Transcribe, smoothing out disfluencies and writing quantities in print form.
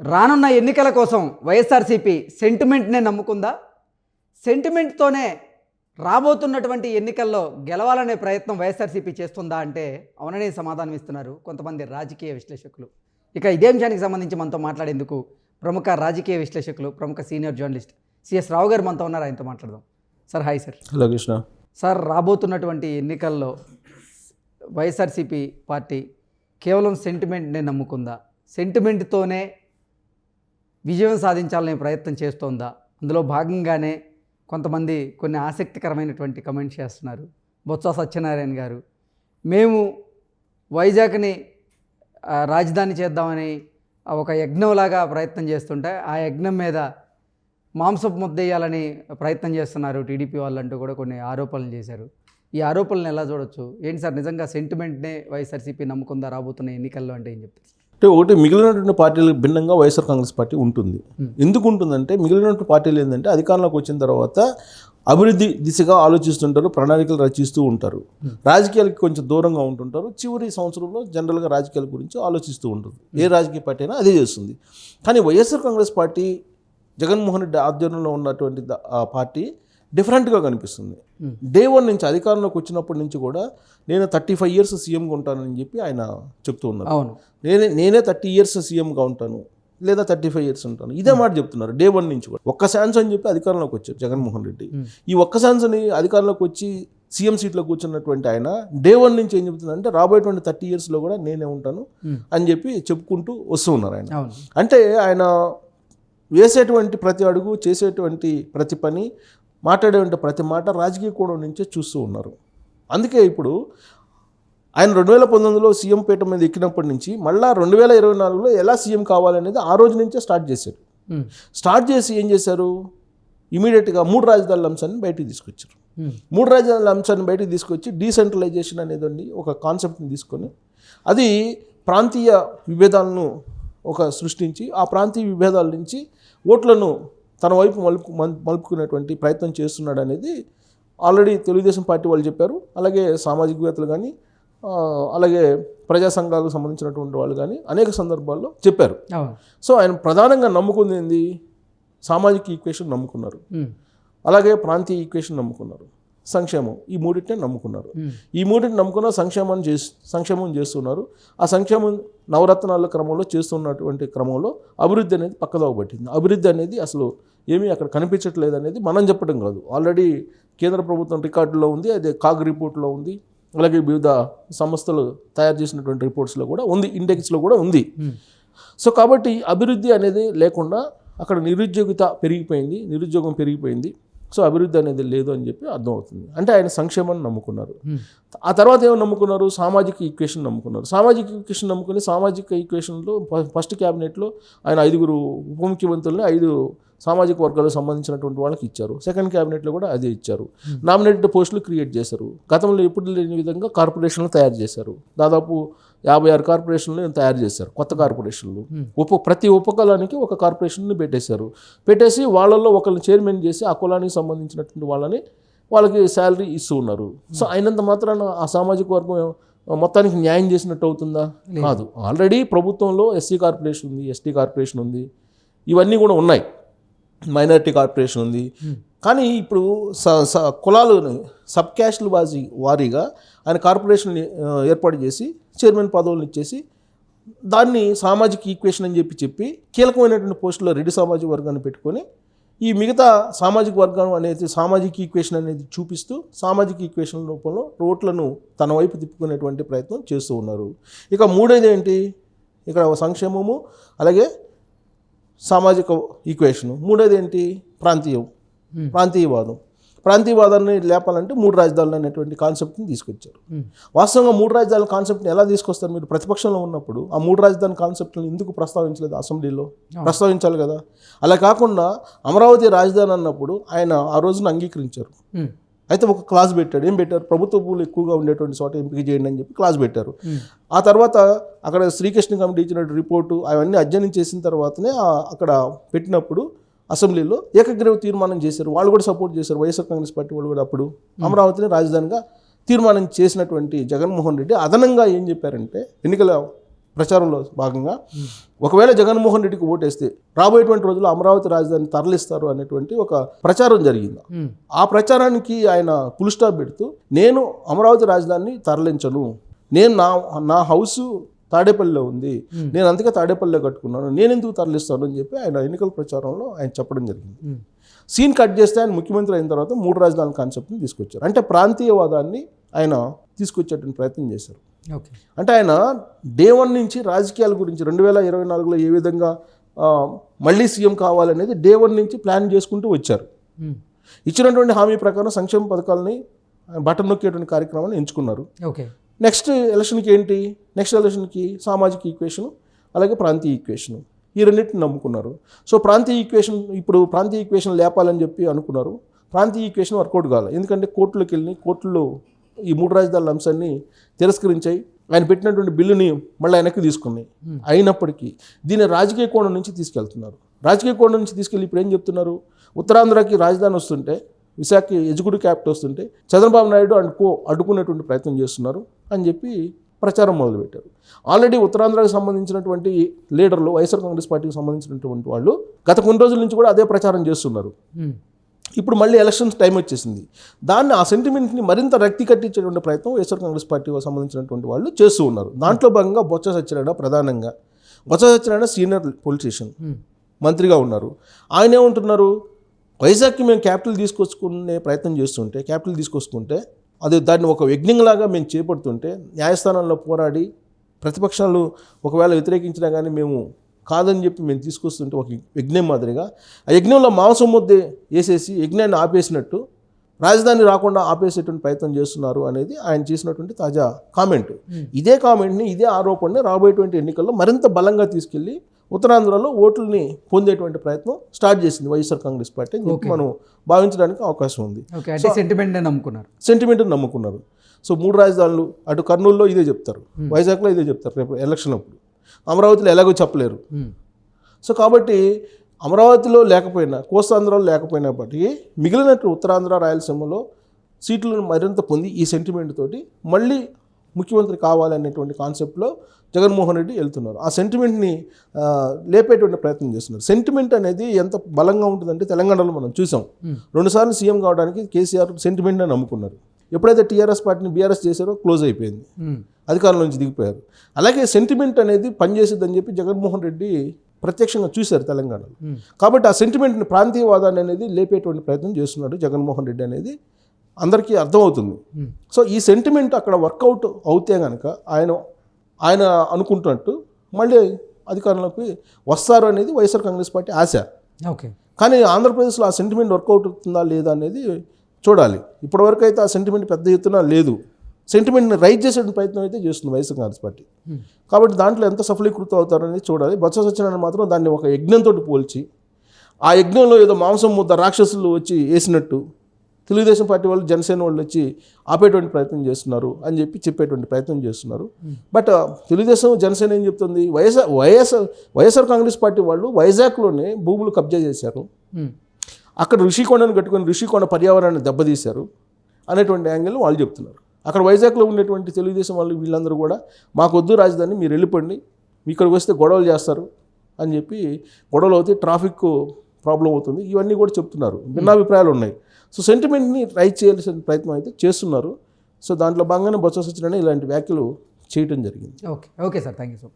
రానున్న ఎన్నికల కోసం వైఎస్ఆర్సీపీ సెంటిమెంట్నే నమ్ముకుందా? సెంటిమెంట్తోనే రాబోతున్నటువంటి ఎన్నికల్లో గెలవాలనే ప్రయత్నం వైఎస్ఆర్సీపీ చేస్తుందా అంటే అవుననే సమాధానం ఇస్తున్నారు కొంతమంది రాజకీయ విశ్లేషకులు. ఇక ఇదే అంశానికి సంబంధించి మనతో మాట్లాడేందుకు ప్రముఖ రాజకీయ విశ్లేషకులు, ప్రముఖ సీనియర్ జర్నలిస్ట్ సిఎస్ రావు గారు మనతో ఉన్నారు. ఆయనతో మాట్లాడదాం. Sir hi sir. Hello Krishna. Sir, రాబోతున్నటువంటి ఎన్నికల్లో వైఎస్ఆర్సీపీ పార్టీ కేవలం సెంటిమెంట్నే నమ్ముకుందా? సెంటిమెంట్తోనే విజయం సాధించాలనే ప్రయత్నం చేస్తోందా? అందులో భాగంగానే కొంతమంది కొన్ని ఆసక్తికరమైనటువంటి కమెంట్స్ చేస్తున్నారు. బొత్స సత్యనారాయణ గారు, మేము వైజాగ్ని రాజధాని చేద్దామని ఒక యజ్ఞంలాగా ప్రయత్నం చేస్తుంటే ఆ యజ్ఞం మీద మాంసపు ముద్దేయాలని ప్రయత్నం చేస్తున్నారు టీడీపీ వాళ్ళంటూ కూడా కొన్ని ఆరోపణలు చేశారు. ఈ ఆరోపణలను ఎలా చూడొచ్చు? ఏంటి సార్, నిజంగా సెంటిమెంట్నే వైఎస్ఆర్సీపీ నమ్ముకుందా రాబోతున్న ఎన్నికల్లో అంటే ఏం చెప్తారు? అంటే ఒకటి, మిగిలినటువంటి పార్టీలకు భిన్నంగా వైఎస్ఆర్ కాంగ్రెస్ పార్టీ ఉంటుంది. ఎందుకు ఉంటుందంటే, మిగిలినటువంటి పార్టీలు ఏంటంటే అధికారంలోకి వచ్చిన తర్వాత అభివృద్ధి దిశగా ఆలోచిస్తుంటారు, ప్రణాళికలు రచిస్తూ ఉంటారు, రాజకీయాలకి కొంచెం దూరంగా ఉంటుంటారు. చివరి సంవత్సరంలో జనరల్గా రాజకీయాల గురించి ఆలోచిస్తూ ఉంటుంది. ఏ రాజకీయ పార్టీ అయినా అదే చేస్తుంది. కానీ వైఎస్ఆర్ కాంగ్రెస్ పార్టీ, జగన్మోహన్ రెడ్డి ఆధ్వర్యంలో ఉన్నటువంటి ఆ పార్టీ డిఫరెంట్గా కనిపిస్తుంది. డే వన్ నుంచి, అధికారంలోకి వచ్చినప్పటి నుంచి కూడా నేను 35 years సీఎంగా ఉంటానని చెప్పి ఆయన చెప్తూ ఉన్నారు. నేనే 30 years సీఎంగా ఉంటాను, లేదా 35 years ఉంటాను, ఇదే మాట చెప్తున్నారు డే వన్ నుంచి కూడా. ఒక్క ఛాన్స్ అని చెప్పి అధికారంలోకి వచ్చారు జగన్మోహన్ రెడ్డి. ఈ ఒక్క ఛాన్స్ని అధికారంలోకి వచ్చి సీఎం సీట్లో కూర్చున్నటువంటి ఆయన డే వన్ నుంచి ఏం చెప్తున్నారంటే రాబోయేటువంటి 30 yearsలో కూడా నేనే ఉంటాను అని చెప్పి చెప్పుకుంటూ వస్తూ ఉన్నారు ఆయన. అంటే ఆయన వేసేటువంటి ప్రతి అడుగు, చేసేటువంటి ప్రతి పని, మాట్లాడేటువంటి ప్రతి మాట రాజకీయ కోణం నుంచే చూస్తూ ఉన్నారు. అందుకే ఇప్పుడు ఆయన 2019లో సీఎం పీఠం మీద ఎక్కినప్పటి నుంచి మళ్ళీ 2024లో ఎలా సీఎం కావాలనేది ఆ రోజు నుంచే స్టార్ట్ చేశారు. స్టార్ట్ చేసి ఏం చేశారు, ఇమీడియట్గా 3 రాజధానుల అంశాన్ని బయటికి తీసుకొచ్చారు. 3 రాజధానుల అంశాన్ని బయటికి తీసుకొచ్చి డీసెంట్రలైజేషన్ అనేది ఒక కాన్సెప్ట్ని తీసుకొని అది ప్రాంతీయ విభేదాలను సృష్టించి ఆ ప్రాంతీయ విభేదాల నుంచి ఓట్లను తన వైపు మలుపుకునేటువంటి ప్రయత్నం చేస్తున్నాడు అనేది ఆల్రెడీ తెలుగుదేశం పార్టీ వాళ్ళు చెప్పారు. అలాగే సామాజికవేత్తలు కానీ, అలాగే ప్రజా సంఘాలకు సంబంధించినటువంటి వాళ్ళు కానీ అనేక సందర్భాల్లో చెప్పారు. సో ఆయన ప్రధానంగా నమ్ముకుంది ఏంది, సామాజిక ఈక్వేషన్ నమ్ముకున్నారు, అలాగే ప్రాంతీయ ఈక్వేషన్ నమ్ముకున్నారు, సంక్షేమం, ఈ మూడింటిని నమ్ముకున్నారు. ఈ మూడింటిని నమ్ముకున్న సంక్షేమం చేస్తున్నారు. ఆ సంక్షేమం నవరత్నాల క్రమంలో చేస్తున్నటువంటి క్రమంలో అభివృద్ధి అనేది పక్కదావ పట్టింది. అభివృద్ధి అనేది అసలు ఏమీ అక్కడ కనిపించట్లేదు అనేది మనం చెప్పడం కాదు, ఆల్రెడీ కేంద్ర ప్రభుత్వం రికార్డులో ఉంది, అదే కాగ్ రిపోర్ట్లో ఉంది, అలాగే వివిధ సంస్థలు తయారు చేసినటువంటి రిపోర్ట్స్లో కూడా ఉంది, ఇండెక్స్లో కూడా ఉంది. సో కాబట్టి అభివృద్ధి అనేది లేకుండా అక్కడ నిరుద్యోగం పెరిగిపోయింది. సో అభివృద్ధి అనేది లేదు అని చెప్పి అర్థమవుతుంది. అంటే ఆయన సంక్షేమాన్ని నమ్ముకున్నారు. ఆ తర్వాత ఏమో నమ్ముకున్నారు, సామాజిక ఈక్వేషన్ నమ్ముకున్నారు. సామాజిక ఈక్వేషన్ నమ్ముకుని సామాజిక ఈక్వేషన్లో ఫస్ట్ క్యాబినెట్లో ఆయన 5 ఉప ముఖ్యమంత్రులని 5 సామాజిక వర్గాలకు సంబంధించినటువంటి వాళ్ళకి ఇచ్చారు. సెకండ్ క్యాబినెట్లో కూడా అదే ఇచ్చారు. నామినేటెడ్ పోస్టులు క్రియేట్ చేశారు. గతంలో ఎప్పుడు లేని విధంగా కార్పొరేషన్లు తయారు చేశారు. దాదాపు 56 కార్పొరేషన్లు తయారు చేశారు, కొత్త కార్పొరేషన్లు. ప్రతి ఉపకులానికి ఒక కార్పొరేషన్ని పెట్టేసి వాళ్ళల్లో ఒకరిని చైర్మన్ చేసి ఆ కులానికి సంబంధించినటువంటి వాళ్ళకి శాలరీ ఇస్తూ ఉన్నారు. సో అయినంత మాత్రాన ఆ సామాజిక వర్గం మొత్తానికి న్యాయం చేసినట్టు అవుతుందా? కాదు. ఆల్రెడీ ప్రభుత్వంలో ఎస్సీ కార్పొరేషన్ ఉంది, ఎస్టీ కార్పొరేషన్ ఉంది, ఇవన్నీ కూడా ఉన్నాయి, మైనారిటీ కార్పొరేషన్ ఉంది. కానీ ఇప్పుడు కులాలను సబ్ క్యాస్ట్ల వారీగా ఆయన కార్పొరేషన్ ఏర్పాటు చేసి చైర్మన్ పదవులను ఇచ్చేసి దాన్ని సామాజిక ఈక్వేషన్ అని చెప్పి కీలకమైనటువంటి పోస్టులో రెడ్డి సామాజిక వర్గాన్ని పెట్టుకొని ఈ మిగతా సామాజిక వర్గం అనేది సామాజిక ఈక్వేషన్ అనేది చూపిస్తూ సామాజిక ఈక్వేషన్ రూపంలో ఓట్లను తన వైపు తిప్పుకునేటువంటి ప్రయత్నం చేస్తూ ఉన్నారు. ఇక మూడోది ఏంటి, ఇక్కడ సంక్షేమము, అలాగే సామాజిక ఈక్వేషను. మూడోది ఏంటి, ప్రాంతీయవాదాన్ని లేపాలంటే 3 రాజధానులు అనేటువంటి కాన్సెప్ట్ని తీసుకొచ్చారు. వాస్తవంగా 3 రాజధానుల కాన్సెప్ట్ని ఎలా తీసుకొస్తారు? మీరు ప్రతిపక్షంలో ఉన్నప్పుడు ఆ 3 రాజధాని కాన్సెప్ట్ని ఎందుకు ప్రస్తావించలేదు? అసెంబ్లీలో ప్రస్తావించాలి కదా. అలా కాకుండా అమరావతి రాజధాని అన్నప్పుడు ఆయన ఆ రోజున అంగీకరించారు. అయితే ఒక క్లాజ్ పెట్టాడు. ఏం పెట్టారు? ప్రభుత్వ భూములు ఎక్కువగా ఉండేటువంటి చోట ఎంపిక చేయండి అని చెప్పి క్లాజ్ పెట్టారు. ఆ తర్వాత అక్కడ శ్రీకృష్ణ కమిటీ ఇచ్చిన రిపోర్టు అవన్నీ అధ్యయనం చేసిన తర్వాతనే అక్కడ పెట్టినప్పుడు అసెంబ్లీలో ఏకగ్రీవ తీర్మానం చేశారు. వాళ్ళు కూడా సపోర్ట్ చేశారు, వైఎస్ఆర్ కాంగ్రెస్ పార్టీ వాళ్ళు కూడా. అప్పుడు అమరావతిని రాజధానిగా తీర్మానం చేసినటువంటి జగన్మోహన్ రెడ్డి అదనంగా ఏం చెప్పారంటే, ఎన్నికల ప్రచారంలో భాగంగా ఒకవేళ జగన్మోహన్ రెడ్డికి ఓటేస్తే రాబోయేటువంటి రోజుల్లో అమరావతి రాజధాని తరలిస్తారు అనేటువంటి ఒక ప్రచారం జరిగింది. ఆ ప్రచారానికి ఆయన ఫుల్ స్టాప్ పెడుతూ నేను అమరావతి రాజధానిని తరలించను, నేను నా హౌస్ తాడేపల్లిలో ఉంది, నేను అందుకే తాడేపల్లిలో కట్టుకున్నాను, నేను ఎందుకు తరలిస్తాను అని చెప్పి ఆయన ఎన్నికల ప్రచారంలో ఆయన చెప్పడం జరిగింది. సీన్ కట్ చేస్తే ఆయన ముఖ్యమంత్రి అయిన తర్వాత 3 రాజధానుల కాన్సెప్ట్ని తీసుకొచ్చారు. అంటే ప్రాంతీయవాదాన్ని ఆయన తీసుకొచ్చేటువంటి ప్రయత్నం చేశారు. అంటే ఆయన డే 1 నుంచి రాజకీయాల గురించి 2024లో ఏ విధంగా మళ్ళీ సీఎం కావాలనేది డే 1 నుంచి ప్లాన్ చేసుకుంటూ వచ్చారు. ఇచ్చినటువంటి హామీ ప్రకారం సంక్షేమ పథకాలని బటన్ నొక్కేటువంటి కార్యక్రమాన్ని ఎంచుకున్నారు. నెక్స్ట్ ఎలక్షన్కి ఏంటి? నెక్స్ట్ ఎలక్షన్కి సామాజిక ఈక్వేషను అలాగే ప్రాంతీయ ఈక్వేషను ఈ రెండింటిని నమ్ముకున్నారు. సో ప్రాంతీయ ఈక్వేషన్ లేపాలని చెప్పి అనుకున్నారు. ప్రాంతీయ ఈక్వేషన్ వర్కౌట్ కావాలి. ఎందుకంటే కోర్టులోకి వెళ్ళి కోర్టులో ఈ 3 రాజధానుల అంశాన్ని తిరస్కరించాయి. ఆయన పెట్టినటువంటి బిల్లుని మళ్ళీ వెనక్కి తీసుకున్నాయి. అయినప్పటికీ దీన్ని రాజకీయ కోణం నుంచి తీసుకెళ్తున్నారు. రాజకీయ కోణం నుంచి తీసుకెళ్ళి ఇప్పుడు ఏం చెప్తున్నారు? ఉత్తరాంధ్రకి రాజధాని వస్తుంటే, విశాఖకి ఎగ్జిక్యూటివ్ క్యాపిటల్ వస్తుంటే చంద్రబాబు నాయుడు అడ్డుకునేటువంటి ప్రయత్నం చేస్తున్నారు అని చెప్పి ప్రచారం మొదలుపెట్టారు. ఆల్రెడీ ఉత్తరాంధ్రకు సంబంధించినటువంటి లీడర్లు, వైఎస్ఆర్ కాంగ్రెస్ పార్టీకి సంబంధించినటువంటి వాళ్ళు గత కొన్ని రోజుల నుంచి కూడా అదే ప్రచారం చేస్తున్నారు. ఇప్పుడు మళ్ళీ ఎలక్షన్స్ టైం వచ్చేసింది. ఆ సెంటిమెంట్ని మరింత రక్తి కట్టించేటువంటి ప్రయత్నం వైఎస్ఆర్ కాంగ్రెస్ పార్టీకి సంబంధించినటువంటి వాళ్ళు చేస్తూ ఉన్నారు. దాంట్లో భాగంగా బొత్స సత్యనారాయణ సీనియర్ పొలిటీషియన్ మంత్రిగా ఉన్నారు. ఆయన ఏమంటున్నారు? వైజాగ్కి మేము క్యాపిటల్ తీసుకొస్తుంటే దాన్ని ఒక యజ్ఞంలాగా మేము చేపడుతుంటే న్యాయస్థానంలో పోరాడి ప్రతిపక్షాలు ఒకవేళ వ్యతిరేకించినా కానీ మేము కాదని చెప్పి మేము తీసుకొస్తుంటే ఒక యజ్ఞం మాదిరిగా ఆ యజ్ఞంలో మాంసం ముద్దే వేసేసి యజ్ఞాన్ని ఆపేసినట్టు రాజధాని రాకుండా ఆపేసేటువంటి ప్రయత్నం చేస్తున్నారు అనేది ఆయన చేసినటువంటి తాజా కామెంట్. ఇదే కామెంట్ని, ఇదే ఆరోపణని రాబోయేటువంటి ఎన్నికల్లో మరింత బలంగా తీసుకెళ్లి ఉత్తరాంధ్రలో ఓట్లని పొందేటువంటి ప్రయత్నం స్టార్ట్ చేసింది వైఎస్ఆర్ కాంగ్రెస్ పార్టీ అని చెప్పి మనం భావించడానికి అవకాశం ఉంది. సెంటిమెంట్ని నమ్ముకున్నారు. సో 3 రాజధానులు, అటు కర్నూలులో ఇదే చెప్తారు, వైజాగ్లో ఇదే చెప్తారు రేపు ఎలక్షన్ అప్పుడు. అమరావతిలో ఎలాగో చెప్పలేరు. సో కాబట్టి అమరావతిలో లేకపోయినా, కోస్తాంధ్రలో లేకపోయినప్పటికీ మిగిలినట్టు ఉత్తరాంధ్ర, రాయలసీమలో సీట్లను మరింత పొంది ఈ సెంటిమెంట్ తోటి మళ్ళీ ముఖ్యమంత్రి కావాలనేటువంటి కాన్సెప్ట్లో జగన్మోహన్ రెడ్డి వెళ్తున్నారు. ఆ సెంటిమెంట్ని లేపేటువంటి ప్రయత్నం చేస్తున్నారు. సెంటిమెంట్ అనేది ఎంత బలంగా ఉంటుందంటే తెలంగాణలో మనం చూసాం. 2 సార్లు సీఎం కావడానికి కేసీఆర్ సెంటిమెంట్ని నమ్ముకున్నారు. ఎప్పుడైతే టీఆర్ఎస్ పార్టీని బీఆర్ఎస్ చేశారో క్లోజ్ అయిపోయింది, అధికారం నుంచి దిగిపోయారు. అలాగే సెంటిమెంట్ అనేది పనిచేసేదని చెప్పి జగన్మోహన్ రెడ్డి ప్రత్యక్షంగా చూశారు తెలంగాణలో. కాబట్టి ఆ సెంటిమెంట్ని, ప్రాంతీయవాదాన్ని అనేది లేపేటువంటి ప్రయత్నం చేస్తున్నాడు జగన్మోహన్ రెడ్డి అనేది అందరికీ అర్థమవుతుంది. సో ఈ సెంటిమెంట్ అక్కడ వర్కౌట్ అవుతే కనుక ఆయన అనుకుంటున్నట్టు మళ్ళీ అధికారంలోకి వస్తారు అనేది వైఎస్ఆర్ కాంగ్రెస్ పార్టీ ఆశ. కానీ ఆంధ్రప్రదేశ్లో ఆ సెంటిమెంట్ వర్కౌట్ అవుతుందా లేదా అనేది చూడాలి. ఇప్పటివరకు అయితే ఆ సెంటిమెంట్ పెద్ద ఎత్తున లేదు. సెంటిమెంట్ని రైజ్ చేసే ప్రయత్నం అయితే చేస్తుంది వైఎస్ఆర్ కాంగ్రెస్ పార్టీ. కాబట్టి దాంట్లో ఎంత సఫలీకృతం అవుతారనేది చూడాలి. బొత్స సత్యనారాయణ మాత్రం దాన్ని ఒక యజ్ఞంతో పోల్చి, ఆ యజ్ఞంలో ఏదో మాంసం ముద్ద రాక్షసులు వచ్చి వేసినట్టు తెలుగుదేశం పార్టీ వాళ్ళు, జనసేన వాళ్ళు వచ్చి ఆపేటువంటి ప్రయత్నం చేస్తున్నారు అని చెప్పి చెప్పేటువంటి ప్రయత్నం చేస్తున్నారు. బట్ తెలుగుదేశం, జనసేన ఏం చెప్తుంది? వైఎస్ఆర్ కాంగ్రెస్ పార్టీ వాళ్ళు వైజాగ్లోనే భూములు కబ్జా చేశారు, అక్కడ ఋషికొండను కట్టుకొని ఋషికొండ పర్యావరణాన్ని దెబ్బతీశారు అనేటువంటి యాంగిల్ వాళ్ళు చెప్తున్నారు. అక్కడ వైజాగ్లో ఉండేటువంటి తెలుగుదేశం వాళ్ళు వీళ్ళందరూ కూడా మాకొద్దు రాజధాని, మీరు వెళ్ళిపోండి, ఇక్కడికి వస్తే గొడవలు చేస్తారు అని చెప్పి గొడవలు అవుతాయి, ట్రాఫిక్ ప్రాబ్లం అవుతుంది, ఇవన్నీ కూడా చెప్తున్నారు. భిన్నాభిప్రాయాలు ఉన్నాయి. సో సెంటిమెంట్ని రైజ్ చేయాల్సిన ప్రయత్నం అయితే చేస్తున్నారు. సో దాంట్లో భాగంగానే బొత్స సత్యనారాయణ ఇలాంటి వ్యాఖ్యలు చేయడం జరిగింది. Okay sir, thank you so much.